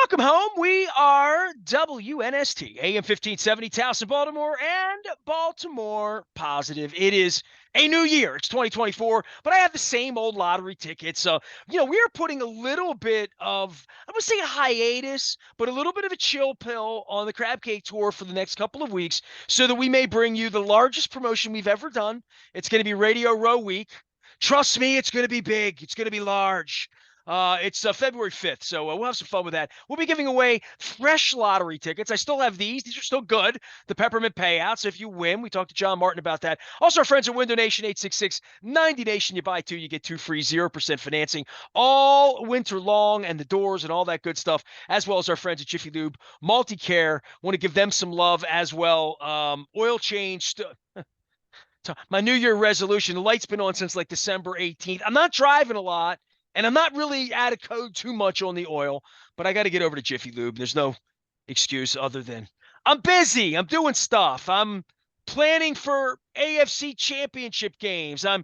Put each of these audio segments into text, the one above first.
Welcome home. We are WNST, AM 1570, Towson, Baltimore, and Baltimore Positive. It is a new year. It's 2024, but I have the same old lottery tickets. So, we are putting a little bit of, I would say a hiatus, but a little bit of a chill pill on the Crab Cake Tour for the next couple of weeks so that we may bring you the largest promotion we've ever done. It's going to be Radio Row Week. Trust me, it's going to be big. It's going to be large. It's February 5th, so we'll have some fun with that. We'll be giving away fresh lottery tickets. I still have these. These are still good. The peppermint payouts. If you win, we talked to John Martin about that. Also, our friends at Window Nation, 866-90Nation. You buy two, you get two free, 0% financing all winter long, and the doors and all that good stuff, as well as our friends at Jiffy Lube Multi-Care. Want to give them some love as well. Oil change. My New Year resolution, the light's been on since like December 18th. I'm not driving a lot. And I'm not really out of code too much on the oil, but I got to get over to Jiffy Lube. There's no excuse other than I'm busy. I'm doing stuff. I'm planning for AFC championship games. I'm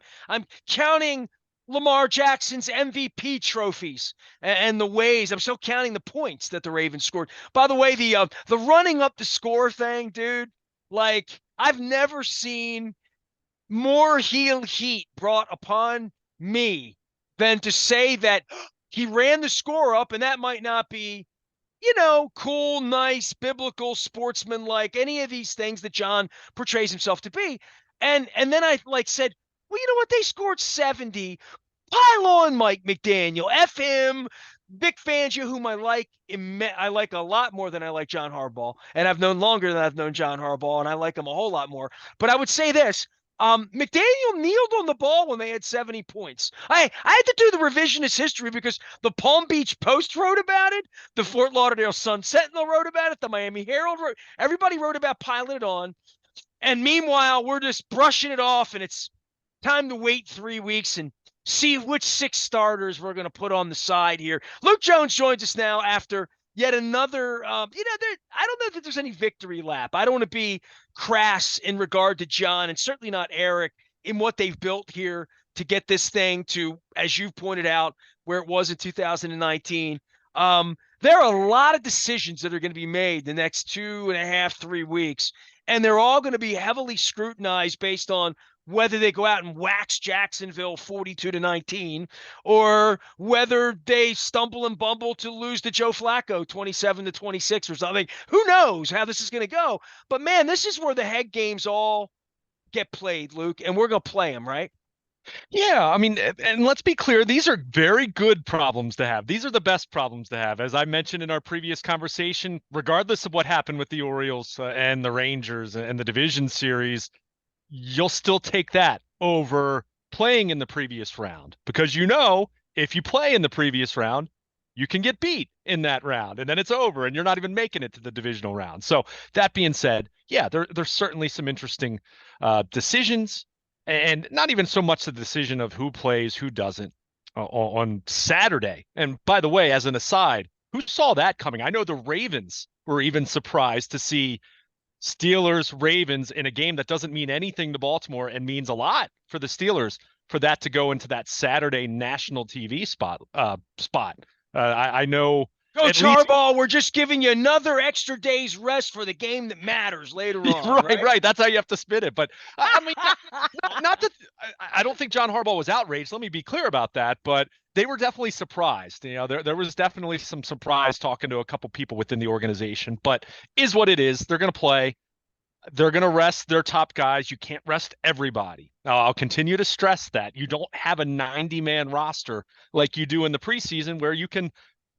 counting Lamar Jackson's MVP trophies and the ways. I'm still counting the points that the Ravens scored. By the way, the running up the score thing, dude, like I've never seen more heel heat brought upon me than to say that he ran the score up, and that might not be, cool, nice, biblical, sportsman-like, any of these things that John portrays himself to be. And then I said, well, you know what? They scored 70. Pile on Mike McDaniel. F him. Vic Fangio, whom I like a lot more than I like John Harbaugh, and I've known longer than I've known John Harbaugh, and I like him a whole lot more. But I would say this. McDaniel kneeled on the ball when they had 70 points. I had to do the revisionist history because the Palm Beach Post wrote about it, the Fort Lauderdale Sun-Sentinel wrote about it, the Miami Herald wrote. Everybody wrote about piling it on. And meanwhile, we're just brushing it off, and it's time to wait 3 weeks and see which 6 starters we're going to put on the side here. Luke Jones joins us now after yet another, I don't know that there's any victory lap. I don't want to be crass in regard to John and certainly not Eric in what they've built here to get this thing to, as you've pointed out, where it was in 2019. There are a lot of decisions that are going to be made the next 2.5, 3 weeks, and they're all going to be heavily scrutinized based on whether they go out and wax Jacksonville 42-19, or whether they stumble and bumble to lose to Joe Flacco 27-26 or something. Who knows how this is going to go? But man, this is where the head games all get played, Luke, and we're going to play them, right? Yeah, I mean, and let's be clear, these are very good problems to have. These are the best problems to have. As I mentioned in our previous conversation, regardless of what happened with the Orioles and the Rangers and the division series, you'll still take that over playing in the previous round because if you play in the previous round, you can get beat in that round and then it's over and you're not even making it to the divisional round. So that being said, yeah, there's certainly some interesting decisions, and not even so much the decision of who plays, who doesn't on Saturday. And by the way, as an aside, who saw that coming? I know the Ravens were even surprised to see Steelers, Ravens in a game that doesn't mean anything to Baltimore and means a lot for the Steelers, for that to go into that Saturday national TV spot. I know. Coach Harbaugh, we're just giving you another extra day's rest for the game that matters later on. Right. That's how you have to spin it. But I mean, not that I don't think John Harbaugh was outraged. Let me be clear about that. But they were definitely surprised. There was definitely some surprise talking to a couple people within the organization. But is what it is. They're going to play. They're going to rest their top guys. You can't rest everybody. I'll continue to stress that. You don't have a 90-man roster like you do in the preseason where you can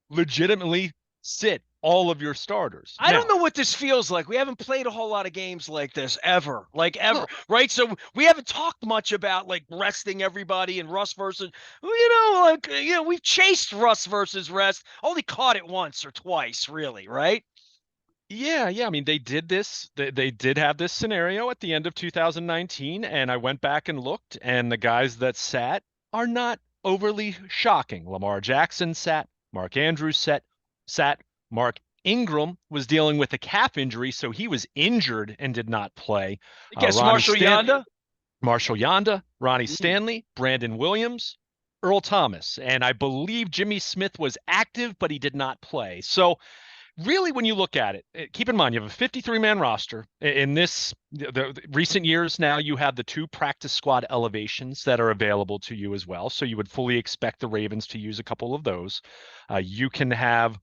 legitimately sit all of your starters. I don't know what this feels like. We haven't played a whole lot of games like this ever, right? So we haven't talked much about resting everybody and Russ versus, we've chased Russ versus rest, only caught it once or twice, really, right? Yeah. I mean, they did this. They did have this scenario at the end of 2019, and I went back and looked, and the guys that sat are not overly shocking. Lamar Jackson sat. Mark Andrews sat. Mark Ingram was dealing with a calf injury, so he was injured and did not play. Guess Marshall Yanda? Marshall Yanda, Ronnie Stanley, Brandon Williams, Earl Thomas, and I believe Jimmy Smith was active, but he did not play. So really, when you look at it, keep in mind you have a 53-man roster. In the recent years now, you have the 2 practice squad elevations that are available to you as well. So you would fully expect the Ravens to use a couple of those. You can have,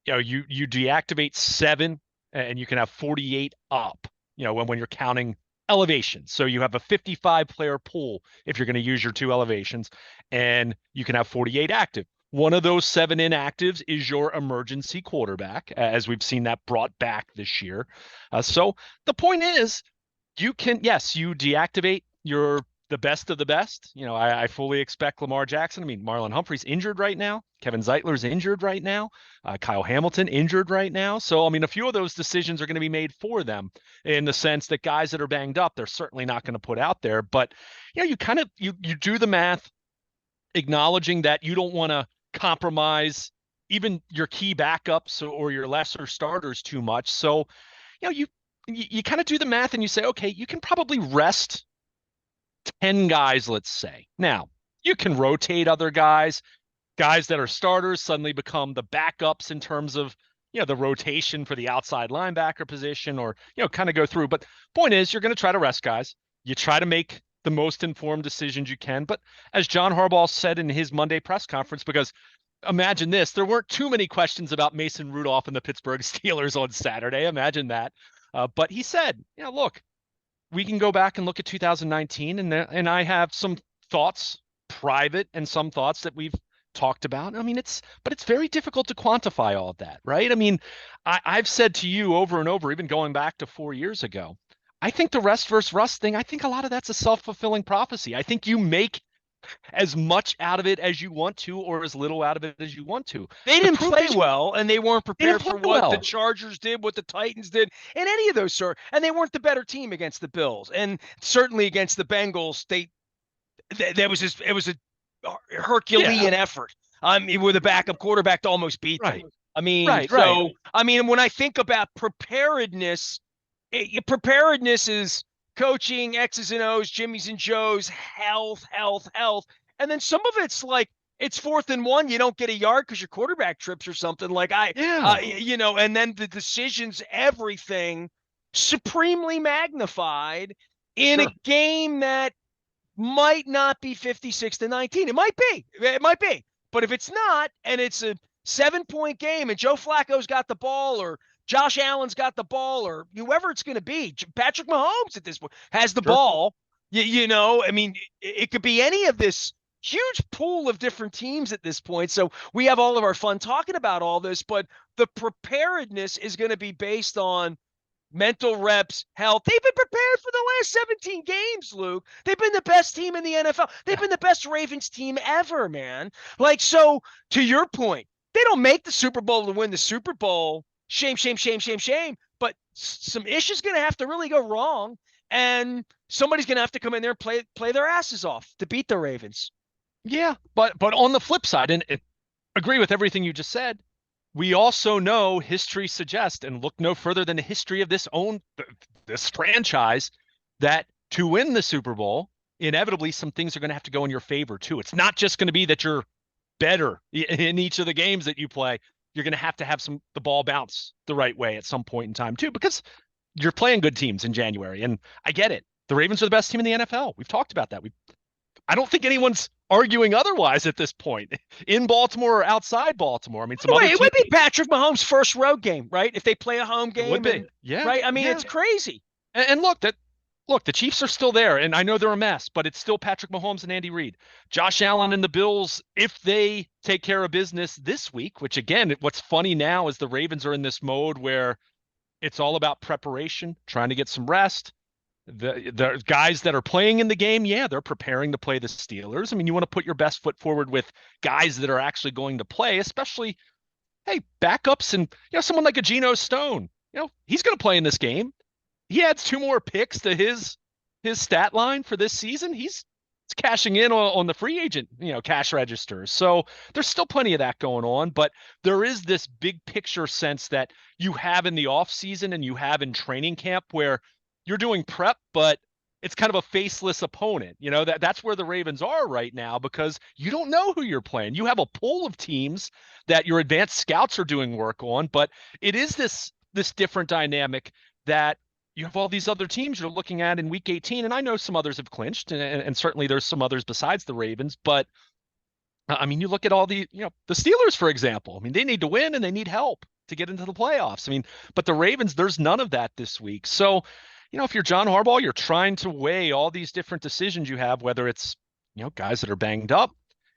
you deactivate 7, and you can have 48 up. When you're counting elevations. So you have a 55-player pool if you're going to use your 2 elevations, and you can have 48 active. One of those 7 inactives is your emergency quarterback, as we've seen that brought back this year. So the point is, you deactivate the best of the best. I fully expect Lamar Jackson. I mean, Marlon Humphrey's injured right now. Kevin Zeitler's injured right now. Kyle Hamilton injured right now. So, I mean, a few of those decisions are going to be made for them in the sense that guys that are banged up, they're certainly not going to put out there. But, you kind of, you do the math, acknowledging that you don't want to compromise even your key backups or your lesser starters too much. So, you kind of do the math and you say, okay, you can probably rest 10 guys, let's say. Now, you can rotate other guys. Guys that are starters suddenly become the backups in terms of, the rotation for the outside linebacker position, or, kind of go through. But point is, you're going to try to rest guys. You try to make the most informed decisions you can. But as John Harbaugh said in his Monday press conference, because imagine this, there weren't too many questions about Mason Rudolph and the Pittsburgh Steelers on Saturday. Imagine that. But he said, look, we can go back and look at 2019, and I have some thoughts, private, and some thoughts that we've talked about. I mean, it's very difficult to quantify all of that, right? I mean, I've said to you over and over, even going back to 4 years ago, I think the rest versus rust thing, I think a lot of that's a self-fulfilling prophecy. I think you make as much out of it as you want to, or as little out of it as you want to. They didn't play well, and they weren't prepared for what the well. Chargers did, what the Titans did, and any of those, sir. And they weren't the better team against the Bills, and certainly against the Bengals. It was a Herculean effort. With a backup quarterback to almost beat them. Right. I mean, Right. I mean, when I think about preparedness, preparedness is coaching, X's and O's, Jimmy's and Joe's, health. And then some of it's like, it's 4th and 1, you don't get a yard because your quarterback trips or something. Like and then the decisions, everything supremely magnified in a game that might not be 56-19. It might be. But if it's not, and it's a 7-point game, and Joe Flacco's got the ball, or Josh Allen's got the ball, or whoever it's going to be, Patrick Mahomes at this point has the ball. I mean, it could be any of this huge pool of different teams at this point. So we have all of our fun talking about all this, but the preparedness is going to be based on mental reps, health. They've been prepared for the last 17 games, Luke. They've been the best team in the NFL. They've been the best Ravens team ever, man. Like, so to your point, they don't make the Super Bowl to win the Super Bowl. Shame. But some issues going to have to really go wrong, and somebody's going to have to come in there and play their asses off to beat the Ravens. Yeah, but on the flip side, and agree with everything you just said, we also know history suggests, and look no further than the history of this franchise, that to win the Super Bowl, inevitably some things are going to have to go in your favor too. It's not just going to be that you're better in each of the games that you play. You're going to have the ball bounce the right way at some point in time too, because you're playing good teams in January. And I get it. The Ravens are the best team in the NFL. We've talked about that. I don't think anyone's arguing otherwise at this point, in Baltimore or outside Baltimore. I mean, it would be Patrick Mahomes' first road game, right? If they play a home game, it would be. Yeah, right. I mean, it's crazy. And look, the Chiefs are still there, and I know they're a mess, but it's still Patrick Mahomes and Andy Reid. Josh Allen and the Bills, if they take care of business this week, which again, what's funny now is the Ravens are in this mode where it's all about preparation, trying to get some rest. The guys that are playing in the game, they're preparing to play the Steelers. I mean, you want to put your best foot forward with guys that are actually going to play, especially, backups, and someone like a Geno Stone. He's going to play in this game. He adds 2 more picks to his stat line for this season. He's cashing in on the free agent, cash register. So there's still plenty of that going on, but there is this big picture sense that you have in the off season and you have in training camp where you're doing prep, but it's kind of a faceless opponent. You know, that's where the Ravens are right now because you don't know who you're playing. You have a pool of teams that your advanced scouts are doing work on, but it is this different dynamic that you have all these other teams you're looking at in week 18. And I know some others have clinched, and certainly there's some others besides the Ravens, but I mean, you look at all the Steelers, for example. I mean, they need to win and they need help to get into the playoffs. I mean, but the Ravens, there's none of that this week. So, if you're John Harbaugh, you're trying to weigh all these different decisions you have, whether it's, guys that are banged up,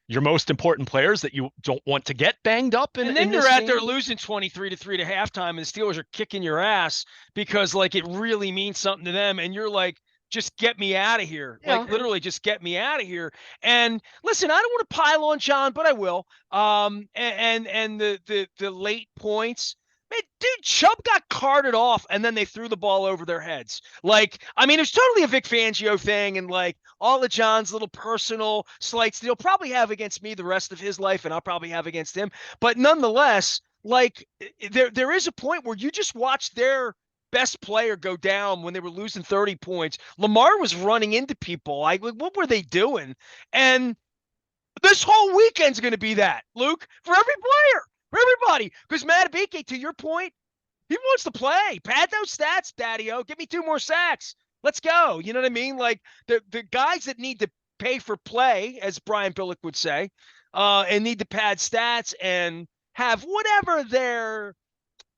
your most important players that you don't want to get banged up and then in you're this out game. there losing 23-3 to halftime, and the Steelers are kicking your ass because like it really means something to them, and you're like, just get me out of here. Yeah. Like literally just get me out of here. And listen, I don't want to pile on John, but I will. And the late points. Man, dude, Chubb got carted off and then they threw the ball over their heads. Like, I mean, it's totally a Vic Fangio thing, and like all of John's little personal slights that he'll probably have against me the rest of his life, and I'll probably have against him. But nonetheless, like there is a point where you just watch their best player go down when they were losing 30 points. Lamar was running into people. Like, what were they doing? And this whole weekend's going to be that, Luke, for every player, for everybody. Because Matabike, to your point, he wants to play. Pad those stats, Daddy-O. Give me 2 more sacks. Let's go. You know what I mean? Like the guys that need to pay for play, as Brian Billick would say, and need to pad stats and have whatever their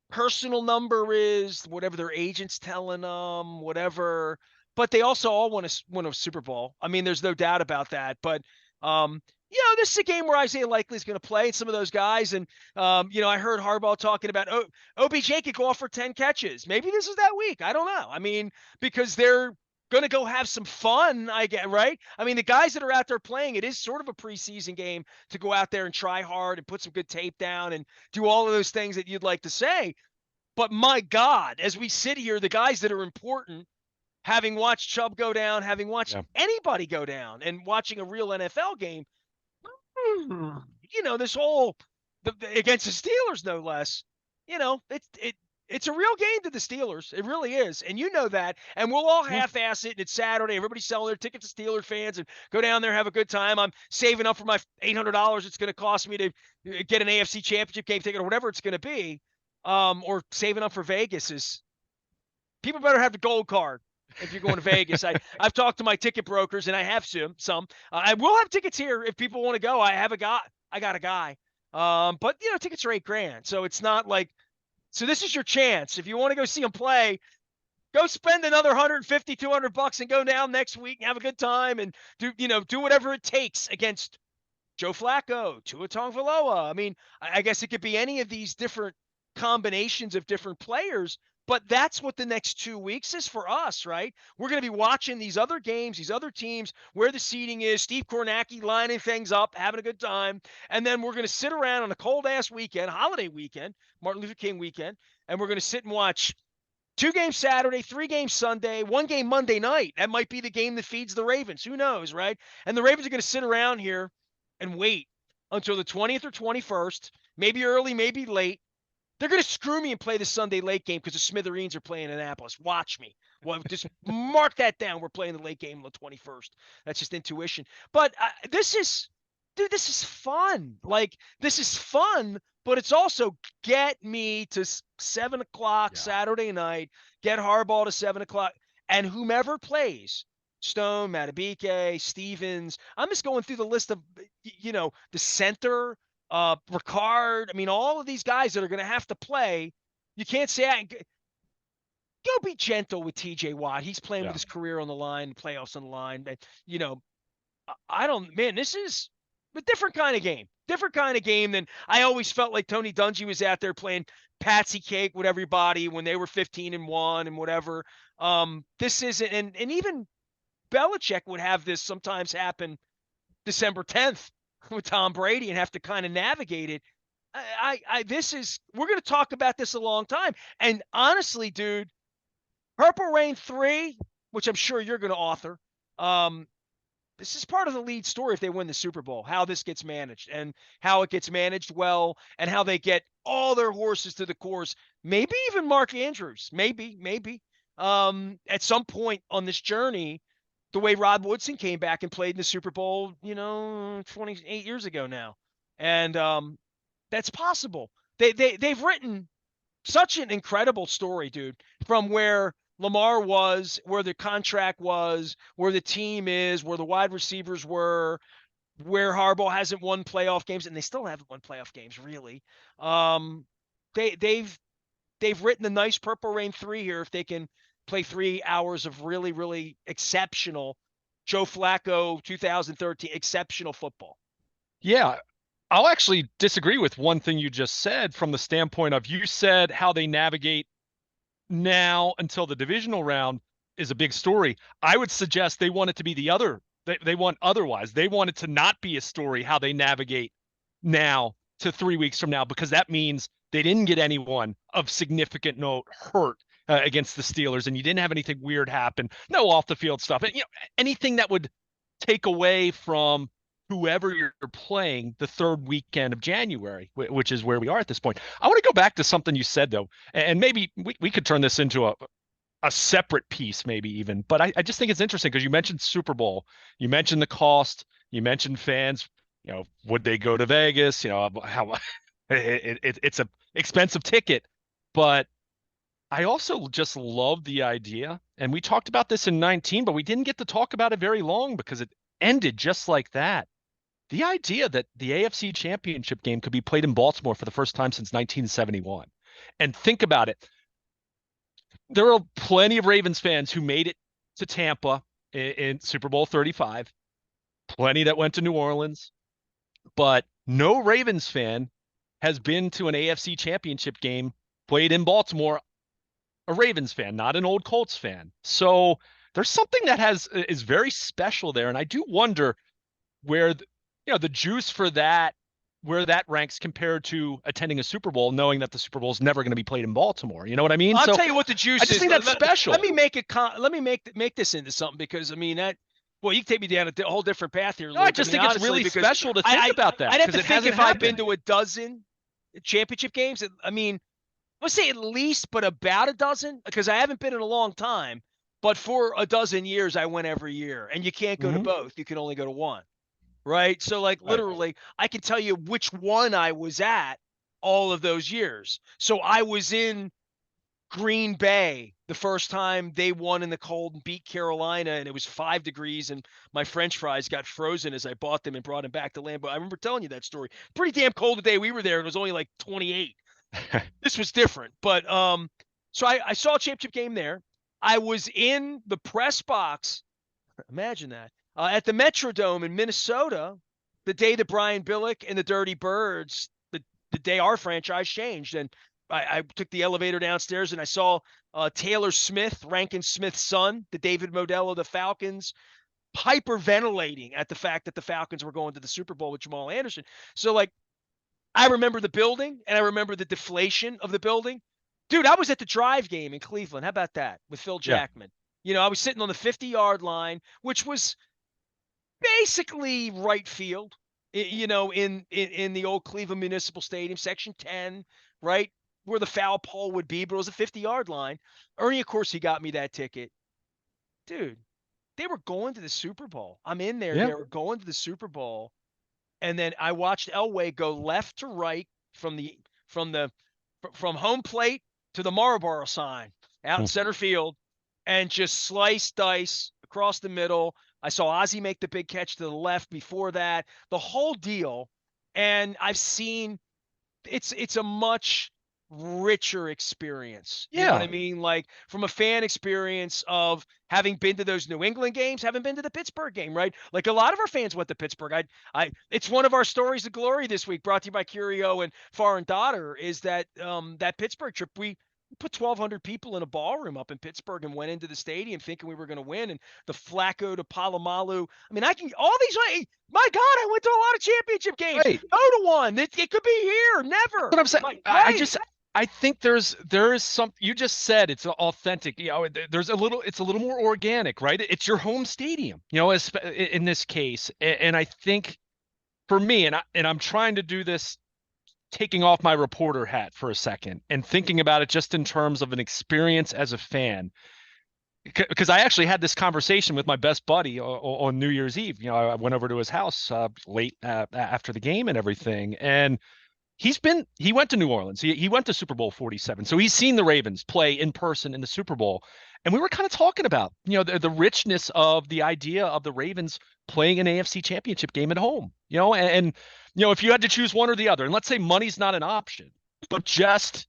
personal number is, whatever their agent's telling them, whatever. But they also all want to win a Super Bowl. I mean, there's no doubt about that. But this is a game where Isaiah Likely is going to play, and some of those guys. And I heard Harbaugh talking about OBJ could go off for 10 catches. Maybe this is that week. I don't know. I mean, because they're going to go have some fun, I get, right? I mean, the guys that are out there playing, it is sort of a preseason game to go out there and try hard and put some good tape down and do all of those things that you'd like to say. But my God, as we sit here, the guys that are important, having watched Chubb go down, having watched anybody go down, and watching a real NFL game, this whole against the Steelers, no less, it's a real game to the Steelers. It really is. And you know that. And we'll all half-ass it. And it's Saturday. Everybody's selling their tickets to Steelers fans and go down there, have a good time. I'm saving up for my $800 it's going to cost me to get an AFC championship game ticket or whatever it's going to be. Or saving up for Vegas is people better have the gold card if you're going to Vegas. I've talked to my ticket brokers and I have some. I will have tickets here if people want to go. I got a guy. But tickets are $8,000. So it's not like, so this is your chance. If you want to go see them play, go spend another $150, $200 and go down next week and have a good time and do whatever it takes against Joe Flacco, Tua Tagovailoa. I mean, I guess it could be any of these different combinations of different players, but that's what the next 2 weeks is for us, right? We're going to be watching these other games, these other teams, where the seating is, Steve Kornacki lining things up, having a good time, and then we're going to sit around on a cold-ass weekend, holiday weekend, Martin Luther King weekend, and we're going to sit and watch 2 games Saturday, 3 games Sunday, 1 game Monday night. That might be the game that feeds the Ravens. Who knows, right? And the Ravens are going to sit around here and wait until the 20th or 21st, maybe early, maybe late. They're going to screw me and play the Sunday late game because the Smithereens are playing in Annapolis. Watch me. Well, just mark that down. We're playing the late game on the 21st. That's just intuition. But this is fun. Like, this is fun, but it's also get me to 7 o'clock Saturday night, get Harbaugh to 7 o'clock, and whomever plays, Stone, Matabike, Stevens. I'm just going through the list of, the center, Ricard. I mean, all of these guys that are going to have to play. You can't say, go be gentle with TJ Watt. He's playing with his career on the line, playoffs on the line. This is a different kind of game. Different kind of game than I always felt like Tony Dungy was out there playing patsy cake with everybody when they were 15-1 and whatever. This isn't, and even Belichick would have this sometimes happen December 10th with Tom Brady and have to kind of navigate it. We're going to talk about this a long time. And honestly, dude, Purple Rain 3, which I'm sure you're going to author, this is part of the lead story if they win the Super Bowl, how this gets managed and how it gets managed well and how they get all their horses to the course. Maybe even Mark Andrews, maybe, at some point on this journey the way Rod Woodson came back and played in the Super Bowl, 28 years ago now. And that's possible. They've written such an incredible story, dude, from where Lamar was, where the contract was, where the team is, where the wide receivers were, where Harbaugh hasn't won playoff games, and they still haven't won playoff games, really. Um, they've written a nice Purple Rain 3 here if they can play 3 hours of really, really exceptional Joe Flacco 2013 exceptional football. Yeah, I'll actually disagree with one thing you just said from the standpoint of you said how they navigate now until the divisional round is a big story. I would suggest they want it to be the other. They want otherwise. They want it to not be a story how they navigate now to 3 weeks from now, because that means they didn't get anyone of significant note hurt against the Steelers, and you didn't have anything weird happen. No off the field stuff, and anything that would take away from whoever you're playing the third weekend of January, which is where we are at this point. I want to go back to something you said, though, and maybe we could turn this into a separate piece, maybe even. But I just think it's interesting because you mentioned Super Bowl, you mentioned the cost, you mentioned fans. Would they go to Vegas? How it's a expensive ticket, but I also just love the idea. And we talked about this in 19, but we didn't get to talk about it very long because it ended just like that. The idea that the AFC Championship game could be played in Baltimore for the first time since 1971. And think about it. There are plenty of Ravens fans who made it to Tampa in Super Bowl 35, plenty that went to New Orleans, but no Ravens fan has been to an AFC Championship game played in Baltimore, a Ravens fan, not an old Colts fan. So there's something that is very special there. And I do wonder where the juice for that, where that ranks compared to attending a Super Bowl, knowing that the Super Bowl is never going to be played in Baltimore. You know what I mean? I'll So tell you what the I juice just is. think that's Let special. me make it. Let me make this into something, because I mean that. Well, you can take me down a whole different path here, No, I Luke. I just mean, think it's honestly, really because special to think about that I'd have because to it think hasn't if I've been happened. to a dozen championship games. I mean, let's say at least, but about a dozen, because I haven't been in a long time. But for a dozen years, I went every year, and you can't go to Mm-hmm. both. You can only go to one, right? So, like, Right. literally, I can tell you which one I was at all of those years. So I was in Green Bay the first time they won in the cold and beat Carolina, and it was 5 degrees, and my French fries got frozen as I bought them and brought them back to Lambeau. I remember telling you that story. Pretty damn cold the day we were there. It was only like 28. This was different, but so I saw a championship game there. I was in the press box. Imagine that, at the Metrodome in Minnesota, the day that Brian Billick and the Dirty Birds, the day our franchise changed, and I took the elevator downstairs and I saw Taylor Smith, Rankin Smith's son, the David Modell of the Falcons, hyperventilating at the fact that the Falcons were going to the Super Bowl with Jamal Anderson. So, like, I remember the building and I remember the deflation of the building. Dude, I was at the Drive game in Cleveland. How about that with Phil Yeah. Jackman? I was sitting on the 50-yard line, which was basically right field, in the old Cleveland Municipal Stadium, Section 10, right where the foul pole would be, but it was a 50-yard line. Ernie, of course, he got me that ticket. Dude, they were going to the Super Bowl. I'm in there. Yeah. They were going to the Super Bowl. And then I watched Elway go left to right from home plate to the Marlboro sign out in Hmm. center field, and just slice dice across the middle. I saw Ozzie make the big catch to the left before that, the whole deal. And I've seen it's a much richer experience. You know what I Yeah. mean? Like, from a fan experience of having been to those New England games, having been to the Pittsburgh game, right? Like, a lot of our fans went to Pittsburgh. It's one of our stories of glory this week, brought to you by Curio and Foreign Daughter, is that Pittsburgh trip. We put 1,200 people in a ballroom up in Pittsburgh and went into the stadium thinking we were going to win. And the Flacco to Palomalu. I mean, all these. My God, I went to a lot of championship games. Right. Go to one. It could be here. Never. What I'm saying. I Right. just I think there is some you just said it's authentic. There's it's a little more organic, right? It's your home stadium, in this case. And I think for me, and I'm trying to do this taking off my reporter hat for a second and thinking about it just in terms of an experience as a fan. because I actually had this conversation with my best buddy on New Year's Eve. I went over to his house late after the game and everything, and he went to New Orleans. He went to Super Bowl 47. So he's seen the Ravens play in person in the Super Bowl. And we were kind of talking about, the richness of the idea of the Ravens playing an AFC championship game at home, if you had to choose one or the other, and let's say money's not an option, but just,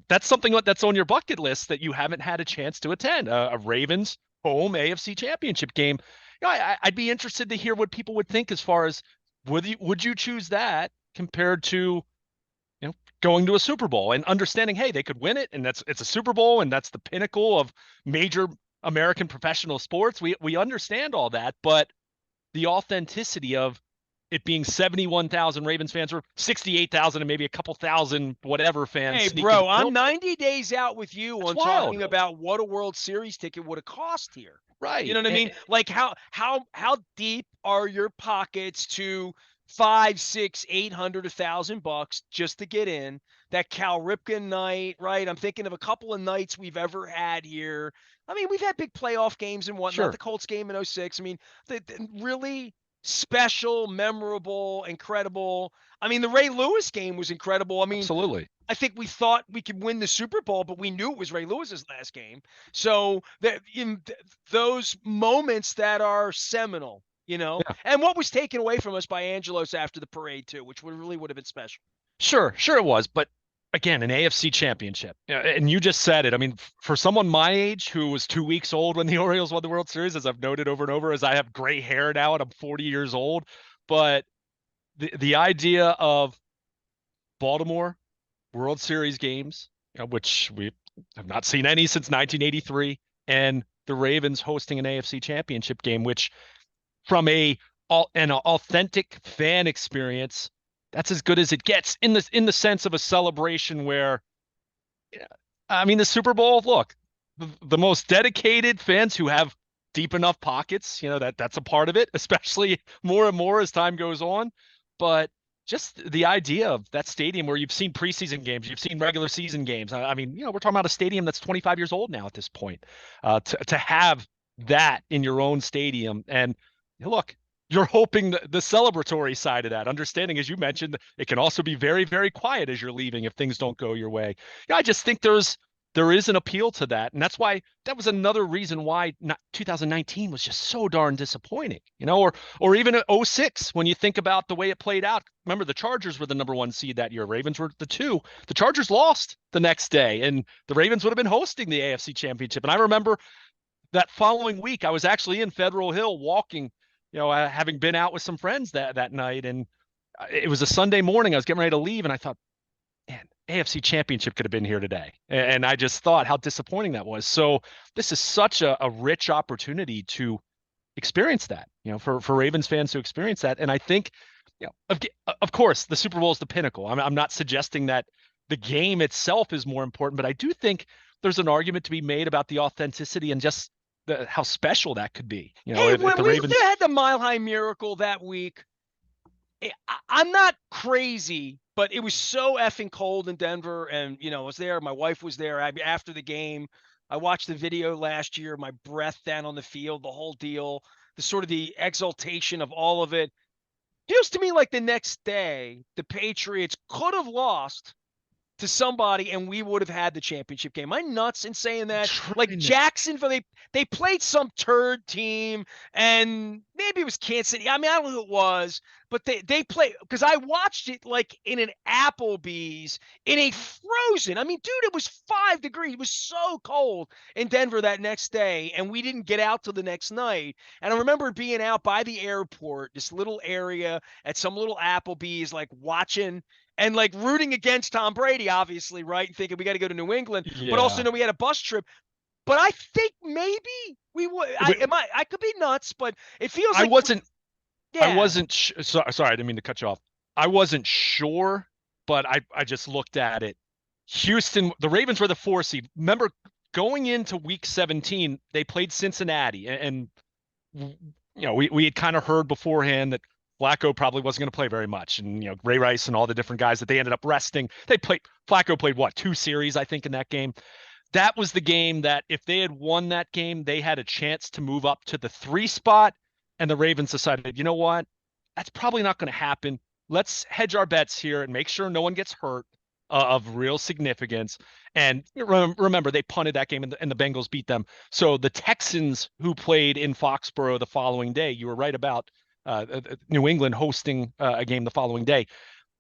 that's something that's on your bucket list that you haven't had a chance to attend, a Ravens home AFC championship game. I'd be interested to hear what people would think as far as would you choose that compared to going to a Super Bowl and understanding, hey, they could win it, and it's a Super Bowl, and that's the pinnacle of major American professional sports. We understand all that, but the authenticity of it being 71,000 Ravens fans or 68,000 and maybe a couple thousand whatever fans. Hey, bro, I'm 90 days out with you on wild. Talking about what a World Series ticket would have cost here. Right. You know what I mean? Like how deep are your pockets to 5, 6, 800, $1,000 just to get in? That Cal Ripken night, right? I'm thinking of a couple of nights we've ever had here. I mean, we've had big playoff games and whatnot. Sure. The Colts game in 06. I mean, the really special, memorable, incredible. I mean, the Ray Lewis game was incredible. I mean, absolutely. I think we thought we could win the Super Bowl, but we knew it was Ray Lewis's last game. So in those moments that are seminal, Yeah. And what was taken away from us by Angelos after the parade too, which really would have been special. Sure it was, but again, an AFC championship. And you just said it. I mean, for someone my age who was 2 weeks old when the Orioles won the World Series, as I've noted over and over, as I have gray hair now and I'm 40 years old, but the idea of Baltimore World Series games, which we have not seen any since 1983, and the Ravens hosting an AFC championship game, which from an authentic fan experience, that's as good as it gets in the sense of a celebration where, I mean, the Super Bowl, look, the most dedicated fans who have deep enough pockets, that's a part of it, especially more and more as time goes on. But just the idea of that stadium where you've seen preseason games, you've seen regular season games. I mean, we're talking about a stadium that's 25 years old now at this point. To have that in your own stadium, and look, you're hoping the celebratory side of that, understanding, as you mentioned, it can also be very, very quiet as you're leaving if things don't go your way. I just think there is an appeal to that, and that's why that was another reason why 2019 was just so darn disappointing, or even at 06 when you think about the way it played out. Remember, the Chargers were the number 1 seed that year. Ravens were the 2. The Chargers lost the next day, and the Ravens would have been hosting the AFC Championship. And I remember that following week, I was actually in Federal Hill walking, having been out with some friends that night, and it was a Sunday morning. I was getting ready to leave, and I thought, man, AFC Championship could have been here today. And I just thought how disappointing that was. So this is such a rich opportunity to experience that, for Ravens fans to experience that. And I think, of course, the Super Bowl is the pinnacle. I'm not suggesting that the game itself is more important, but I do think there's an argument to be made about the authenticity and just how special that could be. When the Ravens had the Mile High Miracle that week, I'm not crazy, but it was so effing cold in Denver, and I was there. My wife was there. After the game, I watched the video last year. My breath down on the field, the whole deal, the exaltation of all of it. Feels to me like the next day, the Patriots could have lost to somebody and we would have had the championship game. Am I nuts in saying that? Like Jacksonville, they played some turd team, and maybe it was Kansas City. I mean, I don't know who it was, but they played, because I watched it like in an Applebee's in a frozen. I mean, dude, it was 5 degrees. It was so cold in Denver that next day, and we didn't get out till the next night. And I remember being out by the airport, this little area at some little Applebee's, like watching and like rooting against Tom Brady, obviously, right? And thinking we got to go to New England, but also know we had a bus trip. But I think maybe we would. I could be nuts, but it feels like I wasn't. Sorry, I didn't mean to cut you off. I wasn't sure, but I just looked at it. Houston, the Ravens were the 4 seed. Remember, going into Week 17, they played Cincinnati, and we had kind of heard beforehand that Flacco probably wasn't going to play very much. And, Ray Rice and all the different guys that they ended up resting. Flacco played 2 series, I think, in that game. that was the game that if they had won that game, they had a chance to move up to the 3 spot. And the Ravens decided, you know what? That's probably not going to happen. Let's hedge our bets here and make sure no one gets hurt of real significance. And remember, they punted that game and the Bengals beat them. So the Texans, who played in Foxborough the following day, you were right about New England hosting a game the following day.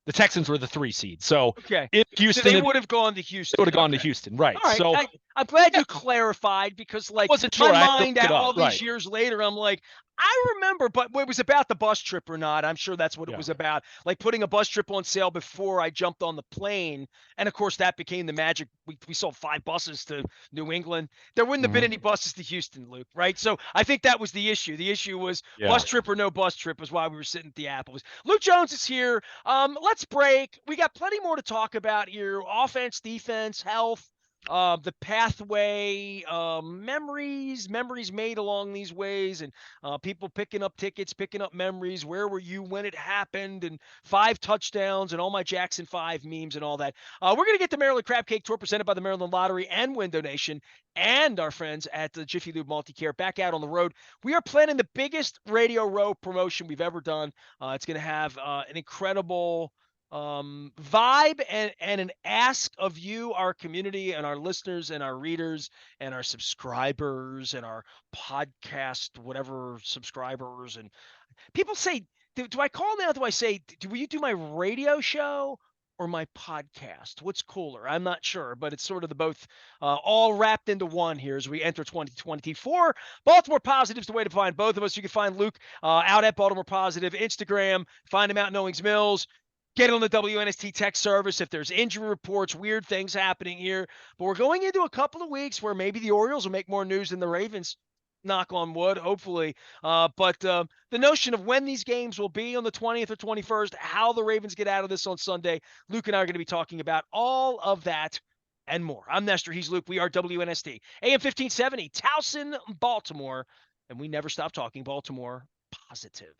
The Texans were the 3 seed. So Okay. if So Houston they had, would have gone to they would Houston. have gone to Okay. Houston, right? All right. So I'm glad yeah, you clarified because, I like, wasn't my sure. I had to mind look it all up, these right? years later, I'm like, I remember, but it was about the bus trip or not. I'm sure that's what it Yeah. was about. Like putting a bus trip on sale before I jumped on the plane. And of course, that became the magic. We sold 5 buses to New England. There wouldn't have been Mhm. any buses to Houston, Luke, right? So I think that was the issue. The issue was Yeah. bus trip or no bus trip was why we were sitting at the Apples. Luke Jones is here. Let's break. We got plenty more to talk about here. Offense, defense, health, the pathway, memories made along these ways, and people picking up tickets, picking up memories. Where were you when it happened? And 5 touchdowns and all my Jackson 5 memes and all that. We're going to get the Maryland Crab Cake Tour presented by the Maryland Lottery and Window Nation and our friends at the Jiffy Lube Multicare back out on the road. We are planning the biggest Radio Row promotion we've ever done. It's going to have an incredible vibe and an ask of you, our community, and our listeners, and our readers, and our subscribers, and our podcast, whatever subscribers. And people say, do I call now? Do I say, will you do my radio show or my podcast? What's cooler? I'm not sure, but it's sort of the both all wrapped into one here as we enter 2024. Baltimore Positive is the way to find both of us. You can find Luke out at Baltimore Positive, Instagram, find him out in Owings Mills. Get on the WNST text service if there's injury reports, weird things happening here. But we're going into a couple of weeks where maybe the Orioles will make more news than the Ravens. Knock on wood, hopefully. But the notion of when these games will be on the 20th or 21st, how the Ravens get out of this on Sunday, Luke and I are going to be talking about all of that and more. I'm Nestor. He's Luke. We are WNST. AM 1570, Towson, Baltimore. And we never stop talking Baltimore positive.